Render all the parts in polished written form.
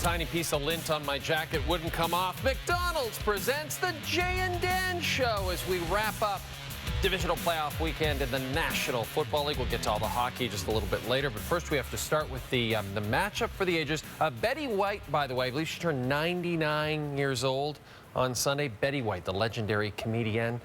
tiny piece of lint on my jacket wouldn't come off. McDonald's presents the Jay and Dan Show as we wrap up divisional playoff weekend in the National Football League. We'll get to all the hockey just a little bit later, but first we have to start with the matchup for the ages. Betty White, by the way, I believe she turned 99 years old on Sunday. Betty White, the legendary comedian.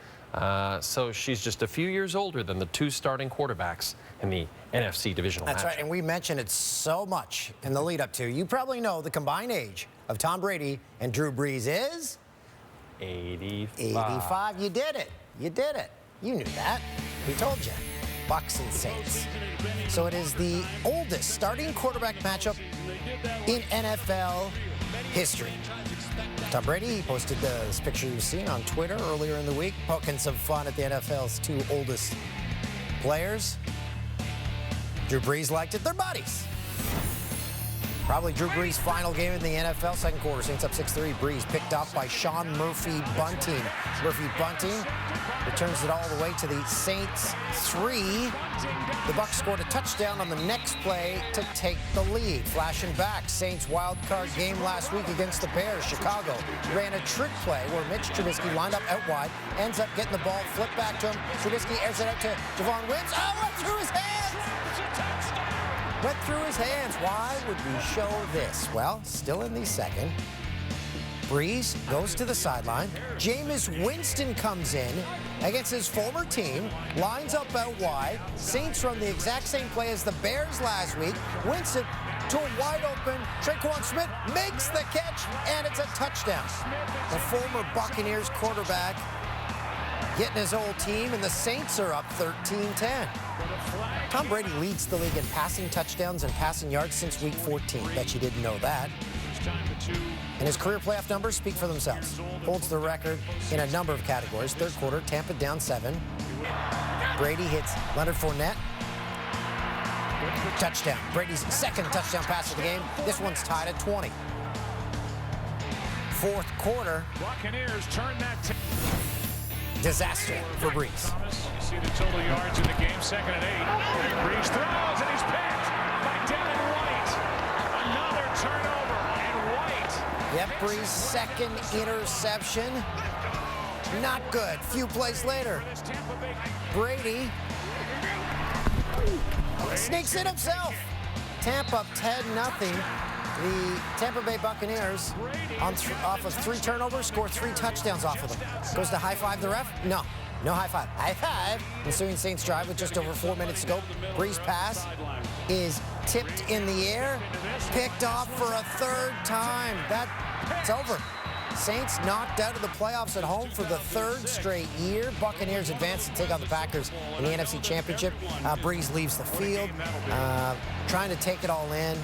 So she's just a few years older than the two starting quarterbacks in the NFC divisional matchup. That's right, and we mentioned it so much in the lead up to. You probably know the combined age of Tom Brady and Drew Brees is 85. 85. You did it. You did it. You knew that. We told you. Bucks and Saints. So it is the oldest starting quarterback matchup in NFL history. Tom Brady posted this picture you've seen on Twitter earlier in the week, poking some fun at the NFL's two oldest players. Drew Brees liked it. They're buddies. Probably Drew Brees' final game in the NFL, second quarter. Saints up 6-3. Brees picked off by Sean Murphy-Bunting. Murphy-Bunting returns it all the way to the Saints 3. The Bucs scored a touchdown on the next play to take the lead. Flashing back, Saints wild card game last week against the Bears. Chicago ran a trick play where Mitch Trubisky lined up out wide, ends up getting the ball, flipped back to him. Trubisky airs it out to Javon Wims. Oh, went through his hands! Went through his hands. Why would we show this? Well, still in the second. Brees goes to the sideline. Jameis Winston comes in against his former team, lines up out wide. Saints run the exact same play as the Bears last week. Winston to a wide open. Tre'Quan Smith makes the catch, and it's a touchdown. The former Buccaneers quarterback getting his old team, and the Saints are up 13-10. Tom Brady leads the league in passing touchdowns and passing yards since week 14. Bet you didn't know that. And his career playoff numbers speak for themselves. Holds the record in a number of categories. Third quarter, Tampa down 7. Brady hits Leonard Fournette. Touchdown. Brady's second touchdown pass of the game. This one's tied at 20. Fourth quarter. Buccaneers turn that. Disaster for Brees. You see the total yards in the game, second and 8. Brees throws, and he's picked by Devin White. Another turnover, and White. Yep, Brees' second interception. Not good. Few plays later. Brady sneaks in himself. Tampa up 10-0. The Tampa Bay Buccaneers, off of 3 turnovers, score 3 touchdowns off of them. Goes to high-five the ref? No. No high-five. High-five. Ensuing Saints drive with just over 4 minutes to go. Brees' pass is tipped in the air, picked off for a third time. That's over. Saints knocked out of the playoffs at home for the 3rd straight year. Buccaneers advance to take on the Packers in the NFC Championship. Brees leaves the field, trying to take it all in.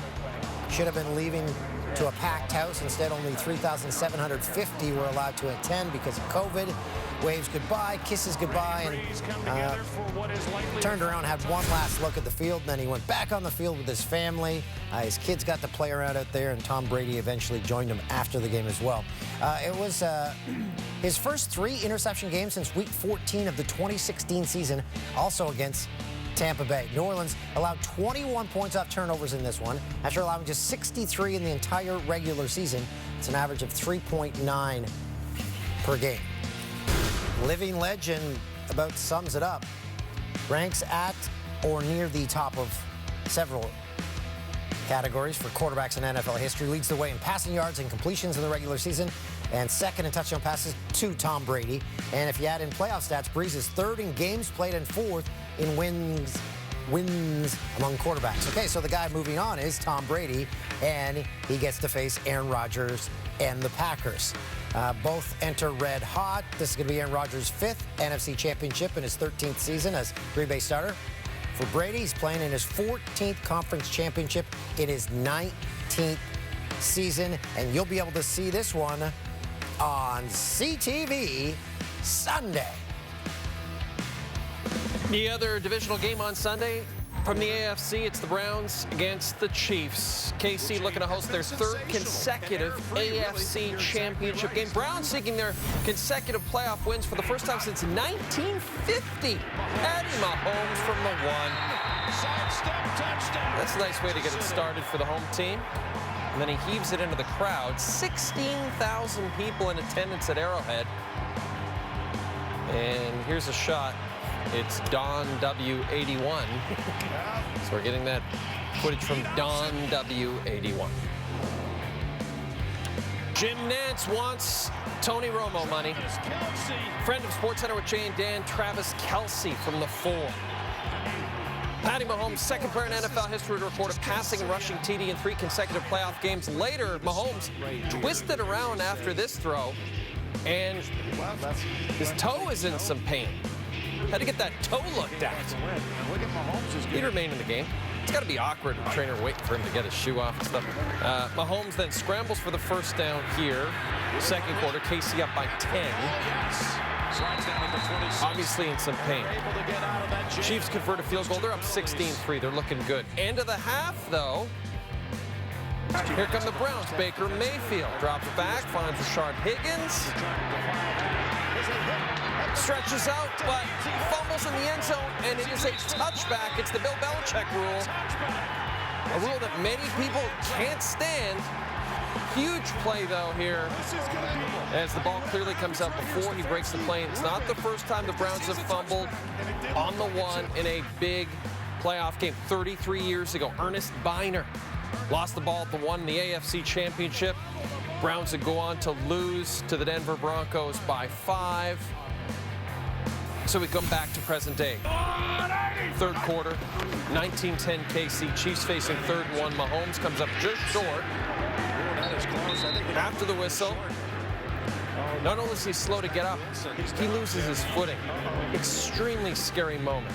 Should have been leaving to a packed house. Instead, only 3,750 were allowed to attend because of COVID. Waves goodbye, kisses goodbye, and turned around, had one last look at the field, and then he went back on the field with his family. His kids got to play around out there, and Tom Brady eventually joined him after the game as well. It was his first 3 interception games since week 14 of the 2016 season, also against Tampa Bay. New Orleans allowed 21 points off turnovers in this one after allowing just 63 in the entire regular season. It's an average of 3.9 per game. Living legend about sums it up. Ranks at or near the top of several categories for quarterbacks in NFL history. Leads the way in passing yards and completions in the regular season, and second in touchdown passes to Tom Brady. And if you add in playoff stats, Brees is 3rd in games played and 4th in wins among quarterbacks. Okay, so the guy moving on is Tom Brady, and he gets to face Aaron Rodgers and the Packers. Both enter red hot. This is going to be Aaron Rodgers' 5th NFC Championship in his 13th season as Green Bay starter. For Brady, he's playing in his 14th Conference Championship in his 19th season, and you'll be able to see this one on CTV Sunday. The other divisional game on Sunday from the AFC, it's the Browns against the Chiefs. KC looking to host their 3rd consecutive AFC Championship game. Browns seeking their consecutive playoff wins for the first time since 1950. Patty Mahomes from the 1. That's a nice way to get it started for the home team. and then he heaves it into the crowd. 16,000 people in attendance at Arrowhead. And here's a shot. It's Don W81. So we're getting that footage from Don W81. Jim Nantz wants Tony Romo money. Friend of SportsCenter with Jay and Dan, Travis Kelce from the 4. Patty Mahomes, second player in NFL history to record a passing and rushing TD in 3 consecutive playoff games. Later, Mahomes twisted around after this throw, and his toe is in some pain. Had to get that toe looked at. He'd remain in the game. It's got to be awkward, a trainer waiting for him to get his shoe off and stuff. Mahomes then scrambles for the first down here. Second quarter, KC up by 10. Obviously in some pain. Chiefs convert a field goal. They're up 16-3. They're looking good. End of the half, though. Here come the Browns. Baker Mayfield drops back, finds Rashard Higgins. Stretches out, but fumbles in the end zone, and it is a touchback. It's the Bill Belichick rule. A rule that many people can't stand. Huge play, though, here, as the ball clearly comes out before he breaks the plane. It's not the first time the Browns have fumbled on the 1 in a big playoff game. 33 years ago, Ernest Biner lost the ball at the 1 in the AFC Championship. Browns would go on to lose to the Denver Broncos by 5. So we come back to present day. Third quarter, 19-10 KC. Chiefs facing 3rd and 1. Mahomes comes up just short. After the whistle, not only is he slow to get up, he loses his footing. Extremely scary moment.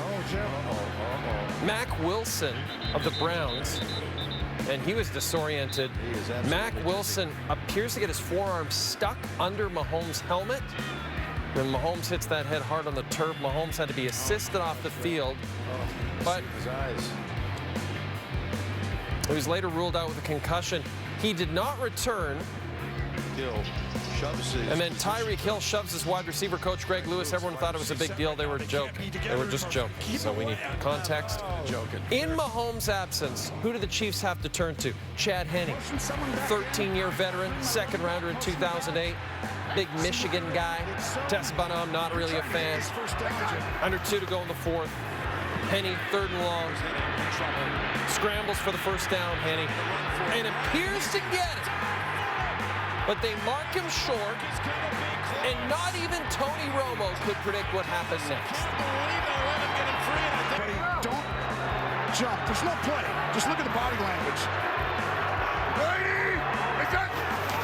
Mack Wilson of the Browns, and he was disoriented. Mack Wilson appears to get his forearm stuck under Mahomes' helmet. When Mahomes hits that head hard on the turf, Mahomes had to be assisted off the field. But he was later ruled out with a concussion. He did not return. And then Tyreek Hill shoves his wide receiver coach, Greg Lewis. Everyone thought it was a big deal. They were joking. They were just joking. So we need context. In Mahomes' absence, who do the Chiefs have to turn to? Chad Henne, 13-year veteran, second rounder in 2008. Big Michigan guy. Tess Bonham, not really a fan. Under 2 to go in the 4th. Henne, 3rd and long. Scrambles for the first down, Henne. And appears to get it. But they mark him short. And not even Tony Romo could predict what happened next. Don't jump. There's no play. Just look at the body language.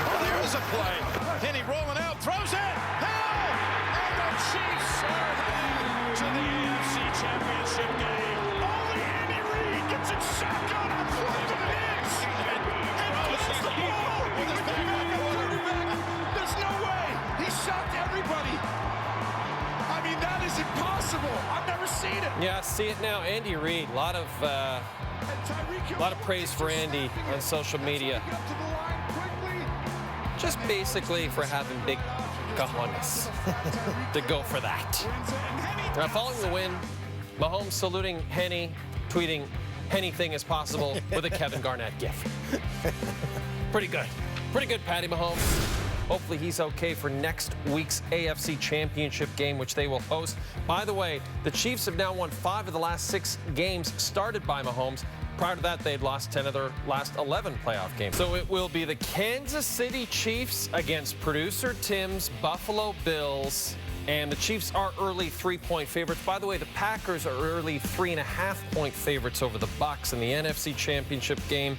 Oh, there is a play. Henne rolling out, throws it. Hill! And the Chiefs are heading to the AFC Championship game. Only Andy Reid gets it shotgun on 4th and 6. And pushes the ball with his back on the quarterback. There's no way. He shocked everybody. I mean, that is impossible. I've never seen it. Yeah, see it now. Andy Reid, a lot of praise for Andy on social media. Just basically for having big cojones to go for that. Now, following the win, Mahomes saluting Henne, tweeting anything is possible with a Kevin Garnett gif. Pretty good. Pretty good, Patty Mahomes. Hopefully he's okay for next week's AFC Championship game, which they will host. By the way, the Chiefs have now won 5 of the last 6 games started by Mahomes. Prior to that, they'd lost 10 of their last 11 playoff games. So it will be the Kansas City Chiefs against producer Tim's Buffalo Bills. And the Chiefs are early 3-point favorites. By the way, the Packers are early 3.5-point favorites over the Bucs in the NFC Championship game.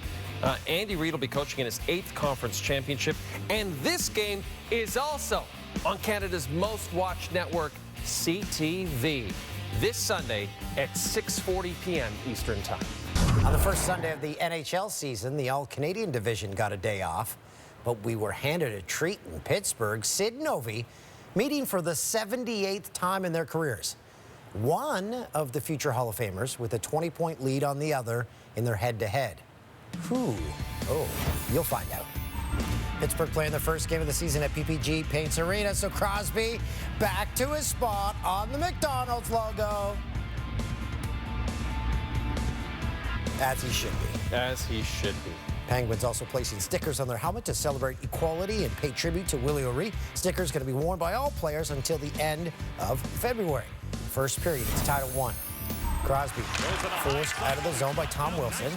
Andy Reid will be coaching in his 8th conference championship. And this game is also on Canada's most watched network, CTV, this Sunday at 6:40 p.m. Eastern Time. On the first Sunday of the NHL season, the All-Canadian division got a day off, but we were handed a treat in Pittsburgh. Sid Novi meeting for the 78th time in their careers. One of the future Hall of Famers with a 20-point lead on the other in their head-to-head. Who? Oh, you'll find out. Pittsburgh playing their first game of the season at PPG Paints Arena, so Crosby back to his spot on the McDonald's logo. As he should be. As he should be. Penguins also placing stickers on their helmet to celebrate equality and pay tribute to Willie O'Ree. Stickers going to be worn by all players until the end of February. First period, it's tied at 1. Crosby forced out of the zone by Tom Wilson.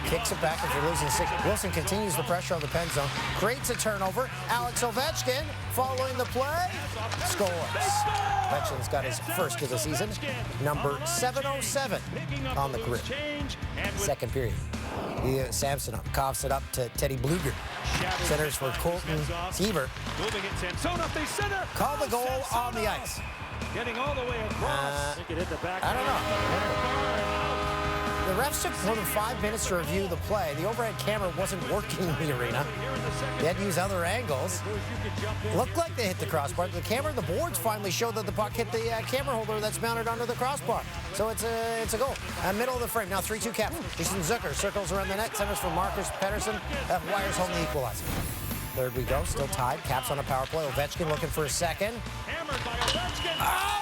Kicks it back after losing 6. Wilson continues the pressure on the pen zone. Creates a turnover. Alex Ovechkin following the play. Scores. Ovechkin's got his first of the season. Number 707 on the career. Second period. Samsonov coughs it up to Teddy Bluger. Centers for Colton Seaver. Call the goal on the ice. Getting all the way across. I don't know. The refs took more than 5 minutes to review the play. The overhead camera wasn't working in the arena. They had to use other angles. Looked like they hit the crossbar. The camera and the boards finally showed that the puck hit the camera holder that's mounted under the crossbar. So it's a goal. Middle of the frame. Now 3-2 cap. Jason Zucker circles around the net. Centers for Marcus Pettersson. Wires home the equalizer. Third we go. Still tied. Caps on a power play. Ovechkin looking for a second. Oh!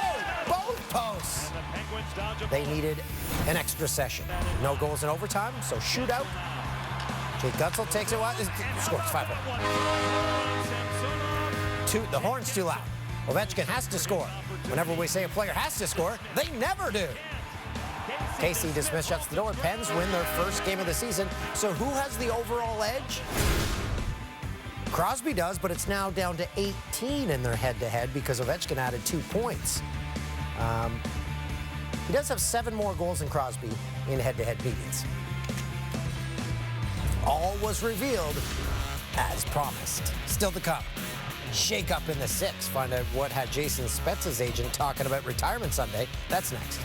Both posts! They needed an extra session. No goals in overtime, so shootout. Jake Gutzel takes it wide. Scores 5-1. The horn's too loud. Ovechkin has to score. Whenever we say a player has to score, they never do. Casey DeSmith shuts the door. Pens win their first game of the season. So who has the overall edge? Crosby does, but it's now down to 18 in their head-to-head because Ovechkin added 2 points. He does have 7 more goals than Crosby in head-to-head meetings. All was revealed as promised. Still to come. Shake up in the 6. Find out what had Jason Spetz's agent talking about retirement Sunday. That's next.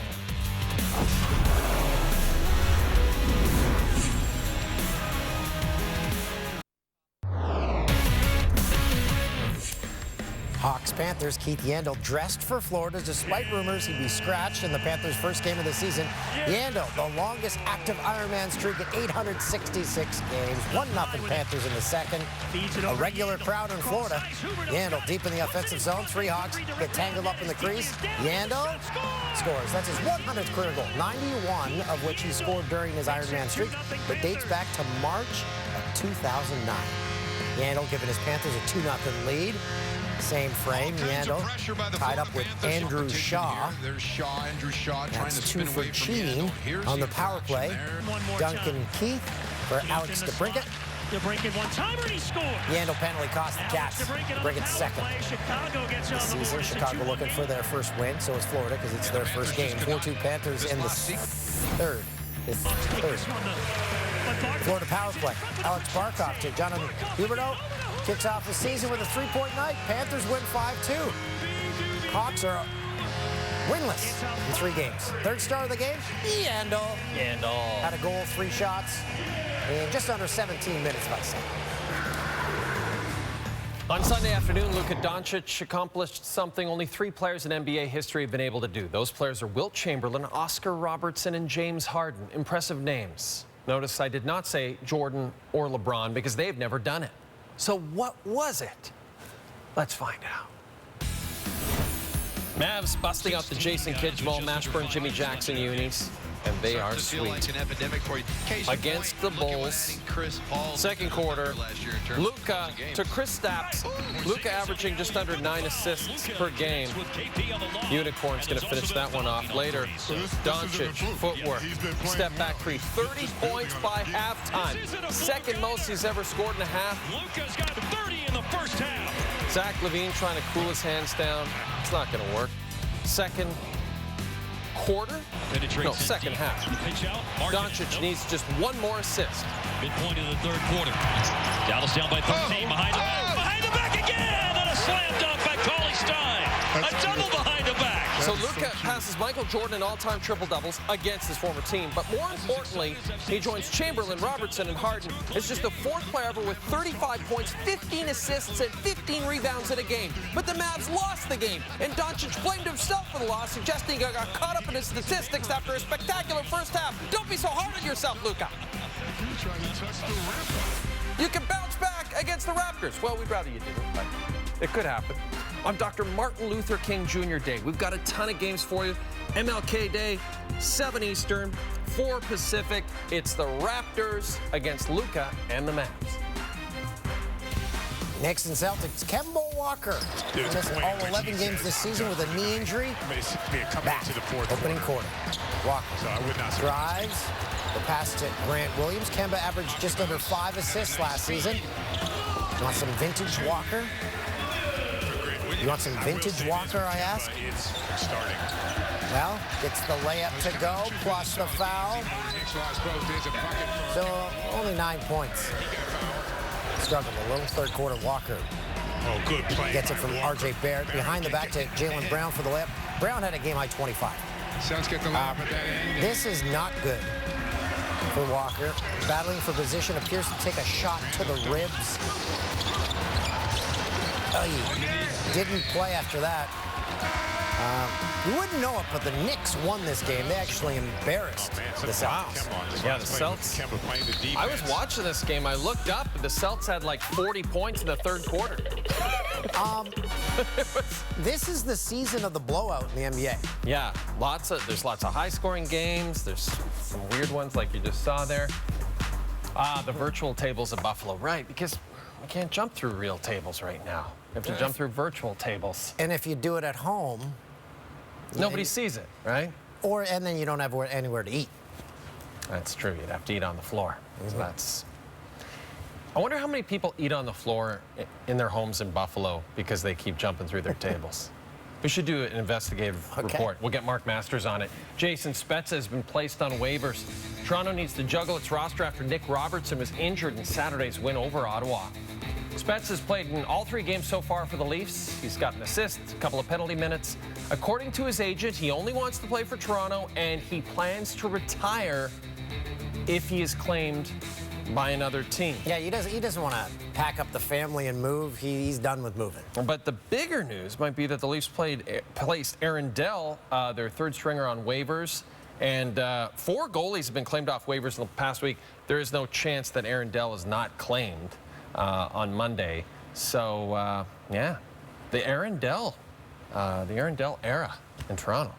Hawks-Panthers, Keith Yandle dressed for Florida despite rumors he'd be scratched in the Panthers' first game of the season. Yandle, the longest active Ironman streak at 866 games. 1-0 Panthers in the second. A regular crowd in Florida. Yandle deep in the offensive zone. 3 Hawks get tangled up in the crease. Yandle scores. That's his 100th career goal, 91 of which he scored during his Ironman streak. That dates back to March of 2009. Yandle giving his Panthers a 2-0 lead. Same frame, Yandle tied up with Andrew Shaw. That's 2 for cheating on the power play. Duncan Keith for Alex DeBrincat. DeBrincat one-timer, he scored. Yandle penalty cost the Cats. DeBrincat's second. This season, Chicago looking for their first win. So is Florida because it's their first game. 4-2 Panthers in the third. Florida power play. Alex Barkov to Jonathan Huberdeau. Kicks off the season with a 3-point night. Panthers win 5-2. Hawks are winless in 3 games. Third star of the game, Yandle. Had a goal, 3 shots in just under 17 minutes of ice. On Sunday afternoon, Luka Doncic accomplished something only 3 players in NBA history have been able to do. Those players are Wilt Chamberlain, Oscar Robertson, and James Harden. Impressive names. Notice I did not say Jordan or LeBron because they've never done it. So what was it? Let's find out. Mavs busting out the Jason Kidd, Jamal Mashburn, Jimmy Jackson unis, and they are sweet. Against the Bulls, second quarter, Luka to Kristaps. Luka averaging just under 9 assists per game. Unicorn's going to finish that one off later. Doncic, footwork, step back three, 30 points by halftime. Second most he's ever scored in a half. Luka's got 30 in the first half. Zach LaVine trying to cool his hands down. It's not going to work. Second quarter? No, second half. Doncic needs just 1 more assist. Midpoint of the third quarter. Dallas down by 13. Behind the back again! And a slam dunk by Cauley Stein. A double behind the back. So Luka passes Michael Jordan in all-time triple-doubles against his former team. But more importantly, he joins Chamberlain, Robertson, and Harden as just the 4th player ever with 35 points, 15 assists, and 15 rebounds in a game. But the Mavs lost the game, and Doncic blamed himself for the loss, suggesting he got caught up in his statistics after a spectacular first half. Don't be so hard on yourself, Luka. You can bounce back against the Raptors. Well, we'd rather you didn't, but it could happen. on Dr. Martin Luther King Jr. Day. We've got a ton of games for you. MLK Day, 7 Eastern, 4 Pacific. It's the Raptors against Luka and the Mavs. Knicks and Celtics, Kemba Walker. Missed all 11 games this season with a knee injury. Back to the fourth opening quarter. Walker So I would not drives. The pass to Grant Williams. Kemba averaged just under 5 assists last season. You want some vintage Walker? You want some vintage Walker, I ask? It's starting. Well, gets the layup to go, plus the foul. So only 9 points. Struggled a little third quarter. Walker Oh, good play. gets it from R.J. Barrett. Behind the back to Jaylen Brown for the layup. Brown had a game high 25. Suns get the layup at that end. This is not good for Walker. Battling for position, appears to take a shot to the ribs. Oh, he didn't play after that. You wouldn't know it, but the Knicks won this game. They actually embarrassed the Celtics. Yeah, the Celtics. I was watching this game. I looked up, and the Celtics had like 40 points in the third quarter. This is the season of the blowout in the NBA. Yeah, there's lots of high-scoring games. There's some weird ones like you just saw there. The virtual tables of Buffalo, right? Because we can't jump through real tables right now. We have to jump through virtual tables. And if you do it at home, Nobody sees it, right? and then you don't have anywhere to eat. That's true. You'd have to eat on the floor. So that's. I wonder how many people eat on the floor in their homes in Buffalo because they keep jumping through their tables. We should do an investigative report. We'll get Mark Masters on it. Jason Spezza has been placed on waivers. Toronto needs to juggle its roster after Nick Robertson was injured in Saturday's win over Ottawa. Spezza has played in all 3 games so far for the Leafs. He's got an assist, a couple of penalty minutes. According to his agent, he only wants to play for Toronto, and he plans to retire if he is claimed by another team. Yeah, he doesn't want to pack up the family and move. He's done with moving. But the bigger news might be that the Leafs placed Aaron Dell, their third stringer, on waivers. And 4 goalies have been claimed off waivers in the past week. There is no chance that Aaron Dell is not claimed on Monday. So, yeah, the Aaron Dell era in Toronto.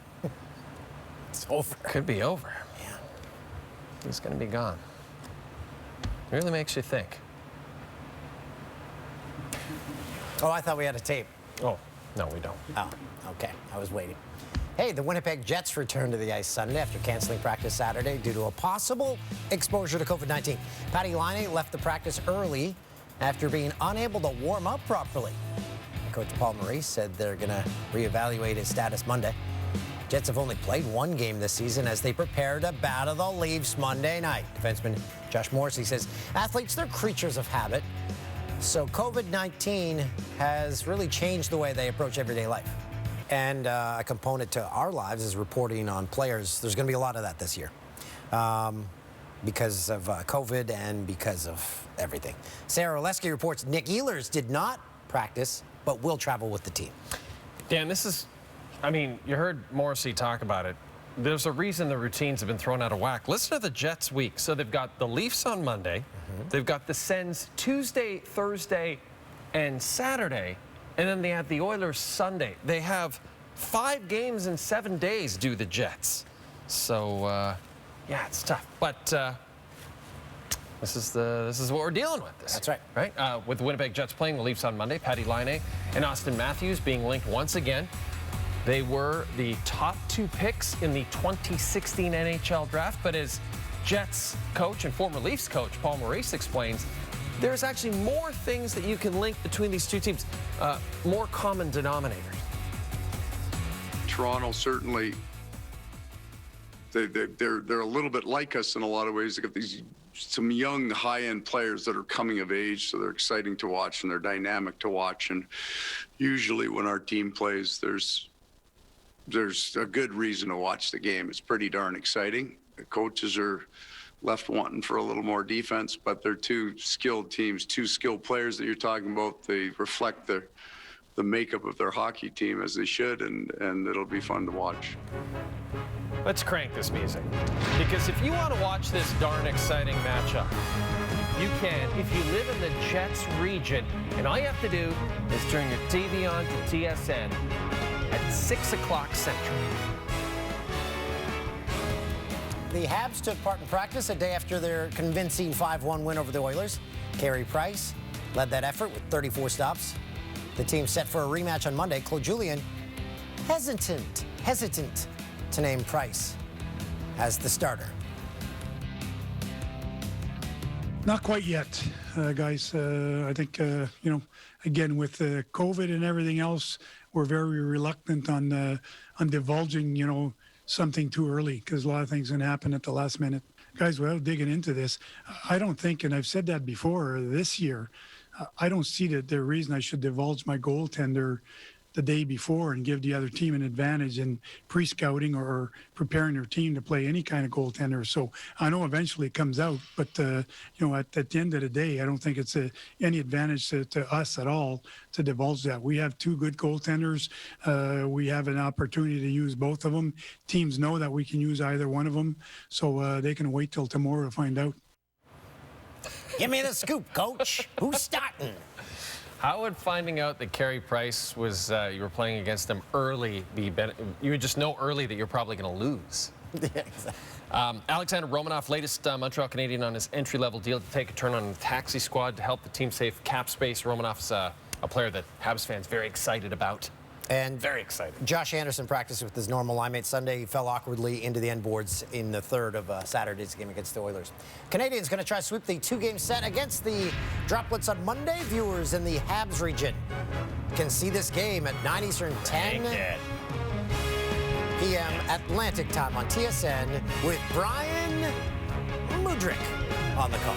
It's over. Could be over. Yeah. He's going to be gone. Really makes you think. Oh, I thought we had a tape. Oh, no, we don't. Oh, okay. I was waiting. Hey, the Winnipeg Jets returned to the ice Sunday after canceling practice Saturday due to a possible exposure to COVID-19. Patty Laine left the practice early after being unable to warm up properly. Coach Paul Maurice said they're going to reevaluate his status Monday. Jets have only played 1 game this season as they prepare to battle the Leafs Monday night. Defenseman Josh Morrissey says athletes, they're creatures of habit. So COVID-19 has really changed the way they approach everyday life. And a component to our lives is reporting on players. There's going to be a lot of that this year because of COVID and because of everything. Sarah Oleski reports Nick Ehlers did not practice, but will travel with the team. Dan, this is, I mean, you heard Morrissey talk about it. There's a reason the routines have been thrown out of whack. Listen to the Jets week. So they've got the Leafs on Monday. They've got the Sens Tuesday, Thursday, and Saturday. And then they have the Oilers Sunday. They have 5 games in 7 days, do the Jets. So, yeah, it's tough. But this is what we're dealing with. That's right. Right? With the Winnipeg Jets playing the Leafs on Monday, Patty Laine and Austin Matthews being linked once again. They were the top 2 picks in the 2016 NHL draft. But as Jets coach and former Leafs coach Paul Maurice explains, there's actually more things that you can link between these 2 teams, more common denominators. Toronto certainly, they're a little bit like us in a lot of ways. They got some young high-end players that are coming of age, so they're exciting to watch and they're dynamic to watch. And usually when our team plays, there's a good reason to watch the game. It's pretty darn exciting. The coaches are left wanting for a little more defense, but they're 2 skilled teams, 2 skilled players that you're talking about. They reflect the makeup of their hockey team as they should, and it'll be fun to watch. Let's crank this music, because if you want to watch this darn exciting matchup, You can if you live in the Jets region, and all you have to do is turn your TV on to TSN at 6 o'clock Central. The Habs took part in practice a day after their convincing 5-1 win over the Oilers. Carey Price led that effort with 34 stops. The team set for a rematch on Monday. Claude Julien hesitant to name Price as the starter. Not quite yet, guys. I think, again, with COVID and everything else, we're very reluctant on divulging, something too early because a lot of things can happen at the last minute. Guys, without digging into this, I don't think, and I've said that before this year, I don't see the reason I should divulge my goaltender the day before and give the other team an advantage in pre-scouting or preparing their team to play any kind of goaltender. So I know eventually it comes out, but at the end of the day, I don't think it's any advantage to us at all to divulge that. We have two good goaltenders. We have an opportunity to use both of them. Teams know that we can use either one of them, so they can wait till tomorrow to find out. Give me the scoop, Coach. Who's starting? How would finding out that Carey Price was you were playing against him early be better? You would just know early that you're probably going to lose. Yeah, exactly. Alexander Romanov, latest Montreal Canadian on his entry-level deal to take a turn on the taxi squad to help the team save cap space. Romanov's a player that Habs fans very excited about. And very excited. Josh Anderson practiced with his normal line mate Sunday. He fell awkwardly into the end boards in the third of Saturday's game against the Oilers. Canadians going to try to sweep the two-game set against the Droplets on Monday. Viewers in the Habs region can see this game at 9 Eastern, 10 p.m. Atlantic time on TSN with Brian Mudryk on the call.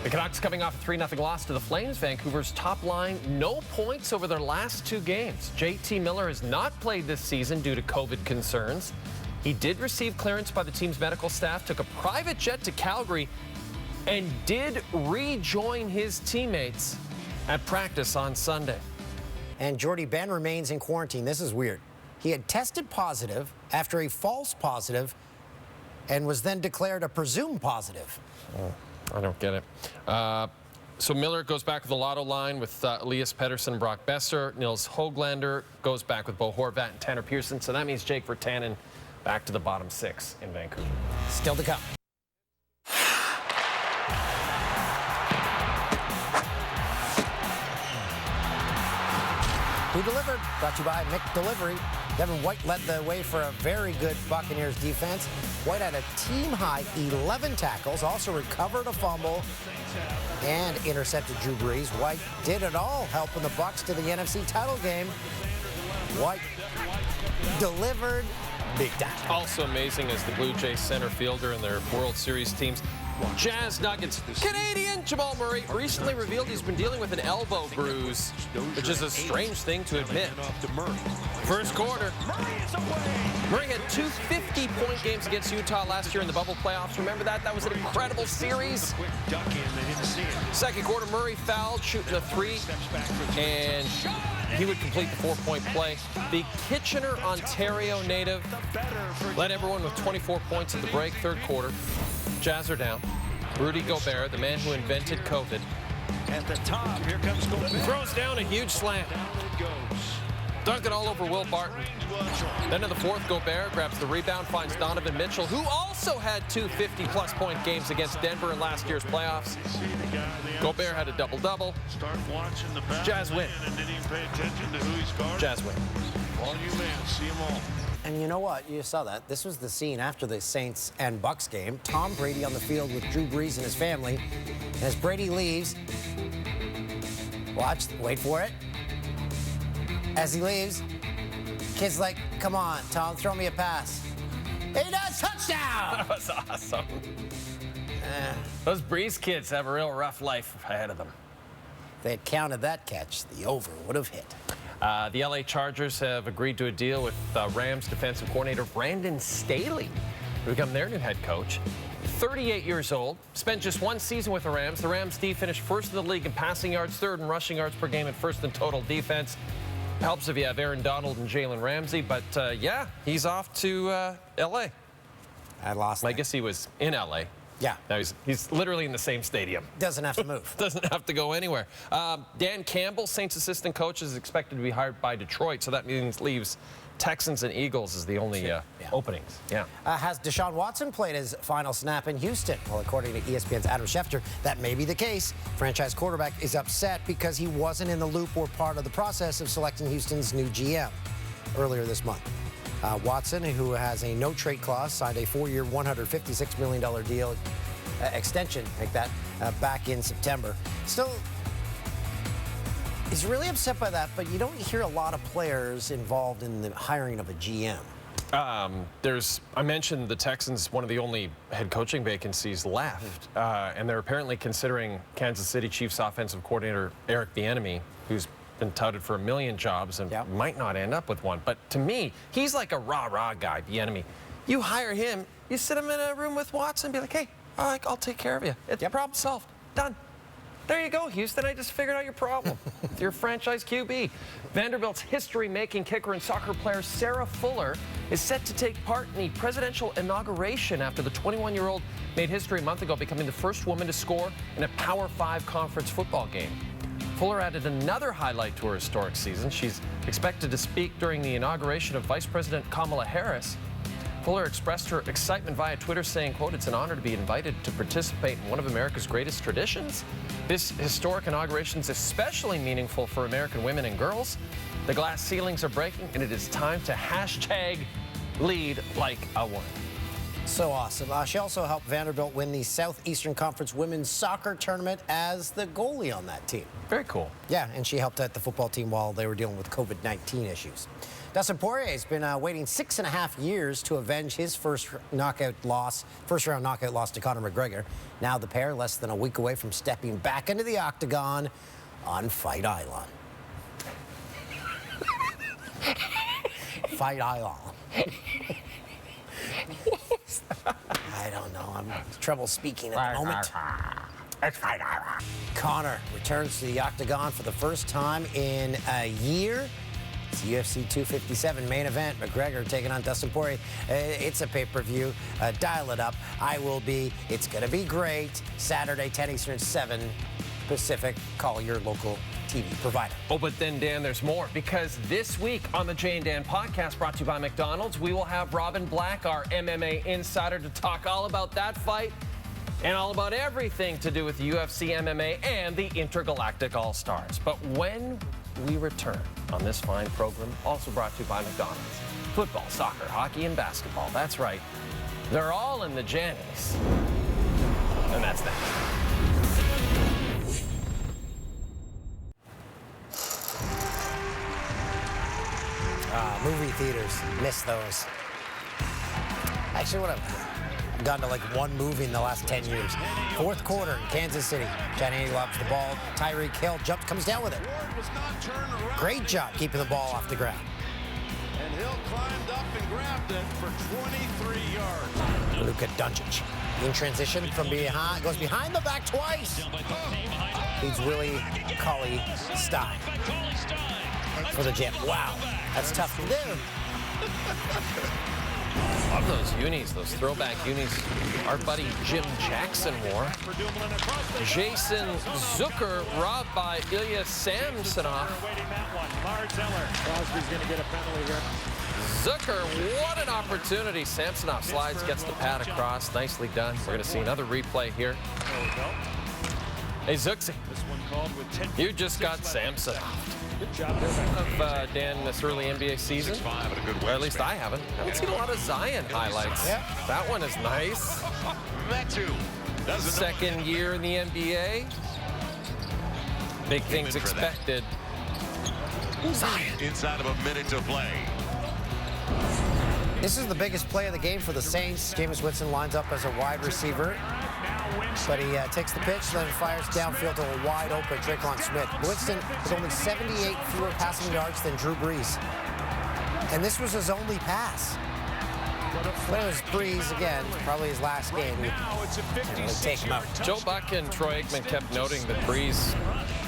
The Canucks coming off a 3-0 loss to the Flames. Vancouver's top line, no points over their last two games. JT Miller has not played this season due to COVID concerns. He did receive clearance by the team's medical staff, took a private jet to Calgary, and did rejoin his teammates at practice on Sunday. And Jordy Ben remains in quarantine. This is weird. He had tested positive after a false positive and was then declared a presumed positive. Oh. I don't get it. So Miller goes back with the Lotto line with Elias Pettersson and Brock Besser. Nils Höglander goes back with Bo Horvat and Tanner Pearson. So that means Jake Virtanen back to the bottom six in Vancouver. Still to come. Who Delivered? Brought to you by Mick Delivery. Devin White led the way for a very good Buccaneers defense. White had a team-high 11 tackles, also recovered a fumble, and intercepted Drew Brees. White did it all, helping the Bucs to the NFC title game. White delivered big time. Also amazing is the Blue Jays center fielder in their World Series teams. Jazz Nuggets Canadian Jamal Murray recently revealed he's been dealing with an elbow bruise, which is a strange thing to admit. First quarter, Murray had two 50-point games against Utah last year in the bubble playoffs. Remember that? That was an incredible series. Second quarter, Murray fouled, shooting a three, and he would complete the four-point play. The Kitchener, Ontario native led everyone with 24 points at the break. Third quarter, Jazz are down. Rudy Gobert, the man who invented COVID, At the top, here comes Gobert. throws down a huge slam. Dunk it all over Will Barton. Then in the fourth, Gobert grabs the rebound, finds Donovan Mitchell, who also had two 50-plus point games against Denver in last year's playoffs. Gobert had a double-double. Jazz win. Jazz win. All you men, see them all. And you know what? You saw that. This was the scene after the Saints and Bucks game. Tom Brady on the field with Drew Brees and his family. And as Brady leaves, watch, wait for it. As he leaves, kid's like, come on, Tom, throw me a pass. He does, touchdown! That was awesome. Those Breeze kids have a real rough life ahead of them. If they had counted that catch, the over would have hit. The LA Chargers have agreed to a deal with Rams defensive coordinator Brandon Staley to become their new head coach. 38 years old, spent just one season with the Rams. The Rams D finished first in the league in passing yards, third in rushing yards per game, and first in total defense. Helps if you have Aaron Donald and Jalen Ramsey, but yeah, he's off to LA. I lost I that. guess he was in LA. Yeah. Now he's literally in the same stadium. Doesn't have to move. Doesn't have to go anywhere. Dan Campbell, Saints assistant coach, is expected to be hired by Detroit, so that means leaves Texans and Eagles as the only openings. Yeah. Has Deshaun Watson played his final snap in Houston? Well, according to ESPN's Adam Schefter, that may be the case. Franchise quarterback is upset because he wasn't in the loop or part of the process of selecting Houston's new GM earlier this month. Watson, who has a no-trade clause, signed a 4-year, $156 million deal extension like that back in September. Still, he's really upset by that, but you don't hear a lot of players involved in the hiring of a GM. I mentioned the Texans, one of the only head coaching vacancies left, and they're apparently considering Kansas City Chiefs offensive coordinator Eric Bieniemy, who's been touted for 1 million jobs and might not end up with one. But to me, he's like a rah-rah guy, Bieniemy. You hire him, you sit him in a room with Watson, be like, hey, I'll take care of you. It's problem solved. Done. There you go, Houston. I just figured out your problem. With your franchise QB. Vanderbilt's history-making kicker and soccer player Sarah Fuller is set to take part in the presidential inauguration after the 21-year-old made history a month ago, becoming the first woman to score in a Power 5 conference football game. Fuller added another highlight to her historic season. She's expected to speak during the inauguration of Vice President Kamala Harris. Fuller expressed her excitement via Twitter, saying, quote, "It's an honor to be invited to participate in one of America's greatest traditions. This historic inauguration is especially meaningful for American women and girls. The glass ceilings are breaking, and it is time to hashtag lead like a woman." So awesome. She also helped Vanderbilt win the Southeastern Conference Women's Soccer Tournament as the goalie on that team. Very cool. Yeah, and she helped out the football team while they were dealing with COVID-19 issues. Dustin Poirier's been waiting 6.5 years to avenge his first-round knockout loss to Conor McGregor. Now the pair less than a week away from stepping back into the octagon on Fight Island. Fight Island. I don't know. I'm having trouble speaking at the moment. Conor returns to the octagon for the first time in a year. It's UFC 257 main event. McGregor taking on Dustin Poirier. It's a pay-per-view. Dial it up. I will be. It's going to be great. Saturday, 10 Eastern, 7 Pacific. Call your local TV provider. Oh, but then, Dan, there's more. Because this week on the Jay and Dan podcast, brought to you by McDonald's, we will have Robin Black, our MMA insider, to talk all about that fight and all about everything to do with UFC, MMA, and the Intergalactic All-Stars. But when we return on this fine program, also brought to you by McDonald's, football, soccer, hockey, and basketball. That's right. They're all in the Jannies. And that's next. Movie theaters, miss those. Actually, what I've gone to like one movie in the last 10 years. Fourth quarter in Kansas City. Johnny lobs the ball. Tyreek Hill jumps, comes down with it. Great job keeping the ball off the ground. And Hill climbed up and grabbed it for 23 yards. Luka Doncic in transition from behind, goes behind the back twice. Leads Willie Cauley-Stein for the jam. Wow, that's tough to do. Love those unis, those throwback unis our buddy Jim Jackson wore. Jason Zucker robbed by Ilya Samsonov. Crosby's going to get a penalty here. Zucker, what an opportunity. Samsonov slides, gets the pad across. Nicely done. We're going to see another replay here. Hey, Zuxi, you just got Samsonov. Good job there. Dan, this early NBA season, or at least I haven't seen a lot of Zion highlights. Yeah. That one is nice. That too. Second year in the NBA. Big things expected. Zion. Inside of a minute to play. This is the biggest play of the game for the Saints. Jameis Winston lines up as a wide receiver, but he takes the pitch, then fires downfield to a wide-open Traquan Smith. Winston has only 78 fewer passing yards than Drew Brees, and this was his only pass. But it was Brees, again, probably his last game. He can't really take him out. Joe Buck and Troy Aikman kept noting that Brees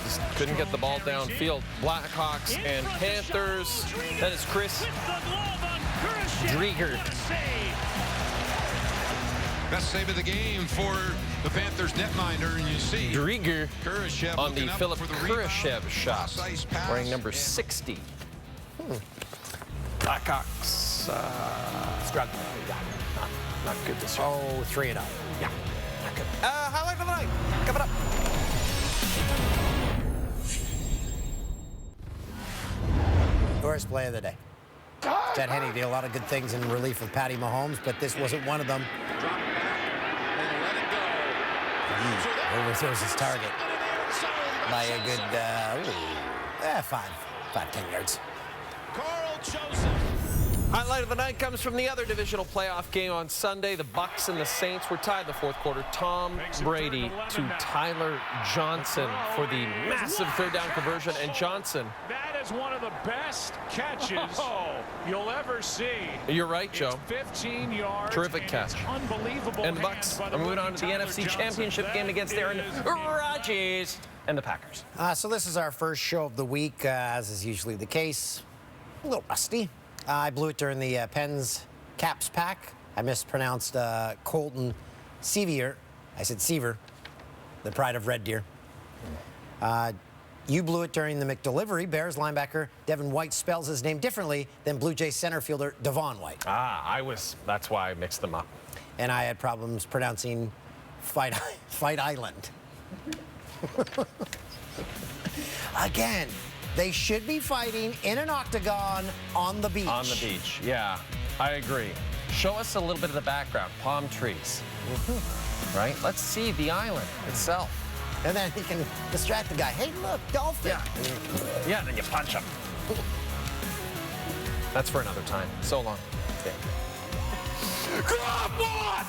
just couldn't get the ball downfield. Blackhawks and Panthers. That is Chris Drieger. Best save of the game for the Panthers netminder, and you see Drieger Kurashev on the looking up Philip for the Kurashev shot, Cross-ice pass. wearing number 60. Blackhawks struggling. Not good this year. Oh, 3-0. Yeah, not good. Highlight of the night coming up. Worst play of the day. Chad Henne did a lot of good things in relief of Patty Mahomes, but this wasn't one of them. Drop it back and let it go. Overthrows his target by a good 5-10 yards. Carl Joseph. Highlight of the night comes from the other divisional playoff game on Sunday. The Bucks and the Saints were tied in the fourth quarter. Tom Brady to Tyler Johnson for the massive third down conversion, and Johnson. That is one of the best catches you'll ever see. You're right, Joe. It's 15 yards. Terrific catch. Unbelievable. And the Bucks are moving on to the NFC Championship game against Aaron Rodgers and the Packers. So this is our first show of the week, as is usually the case. A little rusty. I blew it during the Pens Caps pack. I mispronounced Colton Sevier. I said Seaver, the pride of Red Deer. You blew it during the McDelivery. Bears linebacker Devin White spells his name differently than Blue Jays center fielder Devon White. That's why I mixed them up. And I had problems pronouncing Fight Island. Again, they should be fighting in an octagon on the beach. On the beach, yeah, I agree. Show us a little bit of the background. Palm trees, right? Let's see the island itself. And then he can distract the guy. Hey, look, dolphin. Yeah, then you punch him. That's for another time. So long. Come on!